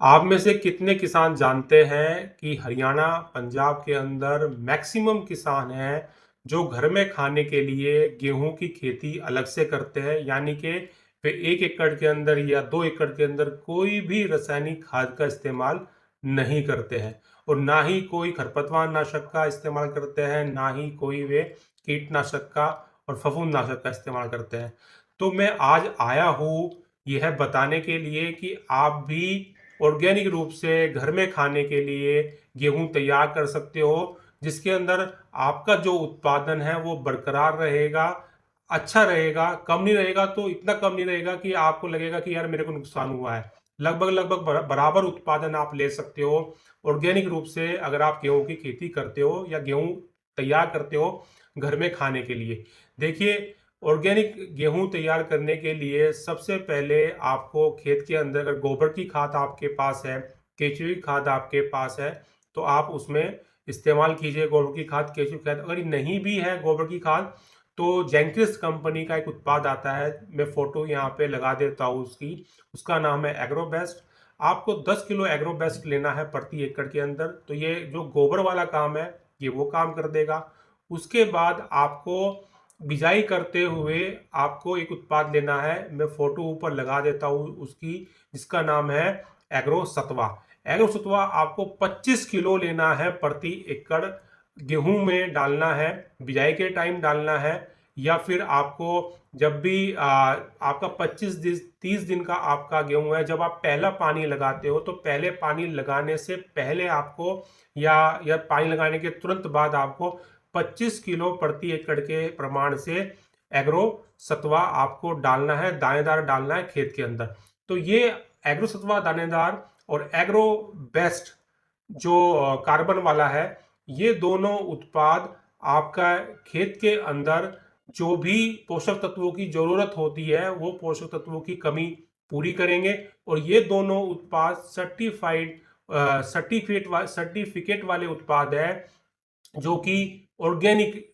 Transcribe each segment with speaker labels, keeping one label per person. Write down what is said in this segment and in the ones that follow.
Speaker 1: आप में से कितने किसान जानते हैं कि हरियाणा, पंजाब के अंदर मैक्सिमम किसान हैं जो घर में खाने के लिए गेहूं की खेती अलग से करते हैं, यानी कि वे 1 एकड़ के अंदर या 2 एकड़ के अंदर कोई भी रासायनिक खाद का इस्तेमाल नहीं करते हैं और ना ही कोई खरपतवार नाशक का इस्तेमाल करते हैं, ना ही कोई वे कीटनाशक का और फफूंदनाशक का इस्तेमाल करते हैं। तो मैं आज आया हूँ यह बताने के लिए कि आप भी ऑर्गेनिक रूप से घर में खाने के लिए गेहूं तैयार कर सकते हो, जिसके अंदर आपका जो उत्पादन है वो बरकरार रहेगा, अच्छा रहेगा, कम नहीं रहेगा तो इतना कम नहीं रहेगा कि आपको लगेगा कि यार मेरे को नुकसान हुआ है। लगभग लगभग बराबर उत्पादन आप ले सकते हो ऑर्गेनिक रूप से अगर आप गेहूं की खेती करते हो या गेहूं तैयार करते हो घर में खाने के लिए। देखिए, ऑर्गेनिक गेहूं तैयार करने के लिए सबसे पहले आपको खेत के अंदर अगर गोबर की खाद आपके पास है, केचुए की खाद आपके पास है, तो आप उसमें इस्तेमाल कीजिए गोबर की खाद, केचुए की खाद। अगर नहीं भी है गोबर की खाद तो जेंकिस कंपनी का एक उत्पाद आता है, मैं फोटो यहाँ पे लगा देता हूँ उसकी। उसका नाम है एग्रोबेस्ट। आपको 10 किलो एग्रोबेस्ट लेना है प्रति एकड़ के अंदर, तो ये जो गोबर वाला काम है ये वो काम कर देगा। उसके बाद आपको बिजाई करते हुए आपको एक उत्पाद लेना है, मैं फोटो ऊपर लगा देता हूँ उसकी, जिसका नाम है एग्रो सत्वा। एग्रो सत्वा आपको 25 किलो लेना है प्रति एकड़, गेहूं में डालना है, बिजाई के टाइम डालना है, या फिर आपको जब भी आपका 25 30 दिन का आपका गेहूं है, जब आप पहला पानी लगाते हो तो पहले पानी लगाने से पहले आपको या पानी लगाने के तुरंत बाद आपको 25 किलो प्रति एकड़ के प्रमाण से एग्रो सत्वा आपको डालना है, दानेदार डालना है खेत के अंदर। तो ये एग्रो सत्वा दानेदार और एग्रो बेस्ट जो कार्बन वाला है, ये दोनों उत्पाद आपका खेत के अंदर जो भी पोषक तत्वों की जरूरत होती है वो पोषक तत्वों की कमी पूरी करेंगे। और ये दोनों उत्पाद सर्टिफिकेट वाले उत्पाद है जो कि ऑर्गेनिक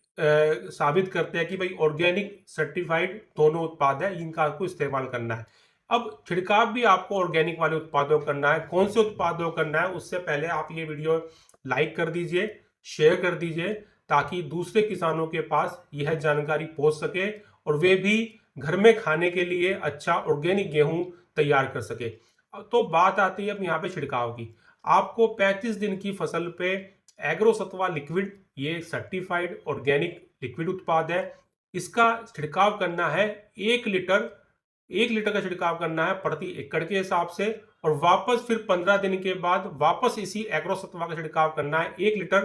Speaker 1: साबित करते हैं कि भाई ऑर्गेनिक सर्टिफाइड दोनों उत्पाद है, इनका आपको इस्तेमाल करना है। अब छिड़काव भी आपको ऑर्गेनिक वाले उत्पादों करना है। कौन से उत्पादों करना है उससे पहले आप ये वीडियो लाइक कर दीजिए, शेयर कर दीजिए, ताकि दूसरे किसानों के पास यह जानकारी पहुंच सके और वे भी घर में खाने के लिए अच्छा ऑर्गेनिक गेहूं तैयार कर सके। तो बात आती है अब यहाँ पे छिड़काव की। आपको 35 दिन की फसल पे एग्रो सत्वा लिक्विड, ये सर्टिफाइड ऑर्गेनिक लिक्विड उत्पाद है, इसका छिड़काव करना है। 1 लीटर 1 लीटर का छिड़काव करना है प्रति एकड़ के हिसाब से, और वापस फिर 15 दिन के बाद वापस इसी एग्रो सत्वा का छिड़काव करना है। 1 लीटर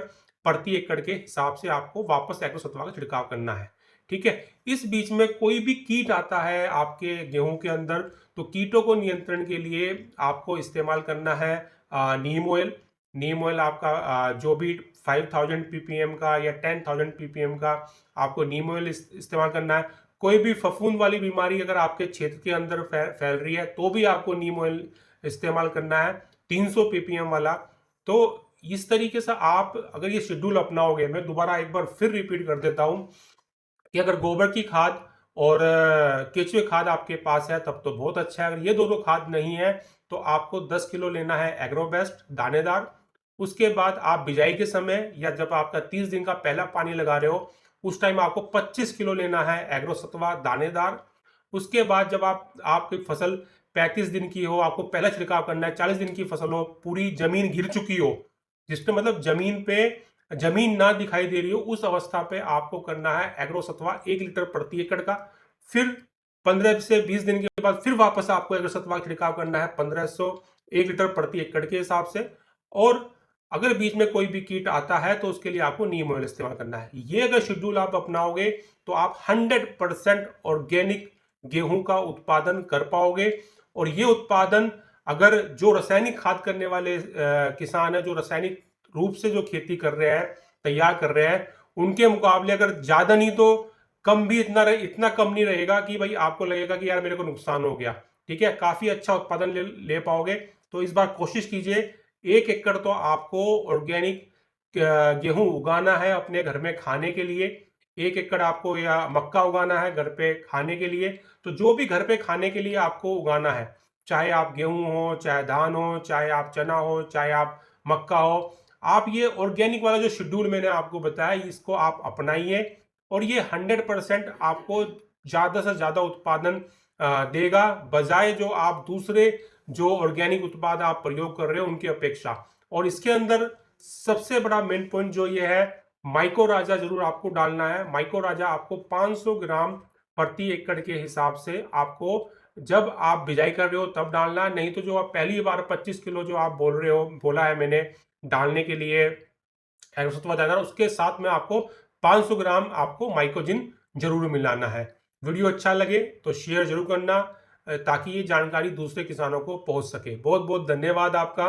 Speaker 1: प्रति एकड़ के हिसाब से आपको वापस एग्रो सत्वा का छिड़काव करना है। ठीक है। इस बीच में कोई भी कीट आता है आपके गेहूं के अंदर, तो कीटों को नियंत्रण के लिए आपको इस्तेमाल करना है नीम ऑयल। नीम ऑयल आपका जो भी 5000 ppm का या 10,000 ppm का आपको नीम ऑयल इस्तेमाल करना है। कोई भी फफूंद वाली बीमारी अगर आपके क्षेत्र के अंदर फैल रही है तो भी आपको नीम ऑयल इस्तेमाल करना है, 300 ppm वाला। तो इस तरीके से आप अगर ये शेड्यूल अपनाओगे, मैं दोबारा एक बार फिर रिपीट कर देता हूं कि अगर गोबर की खाद और केचुए खाद आपके पास है तब तो बहुत अच्छा है। अगर ये दोनों खाद नहीं है तो आपको 10 किलो लेना है एग्रोबेस्ट दानेदार। उसके बाद आप बिजाई के समय या जब आपका 30 दिन का पहला पानी लगा रहे हो उस टाइम आपको 25 किलो लेना है एग्रो सत्वा दानेदार। उसके बाद जब आपकी फसल 35 दिन की हो, आपको पहला छिड़काव करना है, 40 दिन की फसल हो, पूरी जमीन घिर चुकी हो, जिसमें मतलब जमीन पे जमीन ना दिखाई दे रही हो, उस अवस्था पे आपको करना है एग्रो सत्वा 1 लीटर प्रति एकड़ का। फिर 15 से 20 दिन के बाद फिर वापस आपको एग्रो सत्वा का छिड़काव करना है 1500 1 लीटर प्रति एकड़ के हिसाब से। और अगर बीच में कोई भी कीट आता है तो उसके लिए आपको नीम ऑयल इस्तेमाल करना है। ये अगर शेड्यूल आप अपनाओगे तो आप 100% ऑर्गेनिक गेहूं का उत्पादन कर पाओगे। और ये उत्पादन अगर जो रासायनिक खाद करने वाले किसान है, जो रासायनिक रूप से जो खेती कर रहे हैं, तैयार कर रहे हैं, उनके मुकाबले अगर ज्यादा नहीं तो कम भी इतना कम नहीं रहेगा कि भाई आपको लगेगा कि यार मेरे को नुकसान हो गया। ठीक है, काफी अच्छा उत्पादन ले पाओगे। तो इस बार कोशिश कीजिए, 1 एकड़ तो आपको ऑर्गेनिक गेहूं उगाना है अपने घर में खाने के लिए। 1 एकड़ आपको या मक्का उगाना है घर पे खाने के लिए। तो जो भी घर पे खाने के लिए आपको उगाना है, चाहे आप गेहूं हो, चाहे धान हो, चाहे आप चना हो, चाहे आप मक्का हो, आप ये ऑर्गेनिक वाला जो शेड्यूल मैंने आपको बताया इसको आप अपनाइए और ये 100% आपको ज़्यादा से ज़्यादा उत्पादन देगा, बजाय जो आप दूसरे जो ऑर्गेनिक उत्पाद आप प्रयोग कर रहे हो उनकी अपेक्षा। और इसके अंदर सबसे बड़ा मेन पॉइंट जो ये है, माइको राजा जरूर आपको डालना है। माइको राजा आपको 500 ग्राम प्रति एकड़ के हिसाब से आपको जब आप बिजाई कर रहे हो तब डालना है, नहीं तो जो आप पहली बार 25 किलो जो आप बोल रहे हो, बोला है मैंने डालने के लिए एरोसत्वा दाना, उसके साथ में आपको 500 ग्राम आपको माइकोजिन जरूर मिलाना है। वीडियो अच्छा लगे तो शेयर जरूर करना ताकि ये जानकारी दूसरे किसानों को पहुंच सके। बहुत बहुत धन्यवाद आपका।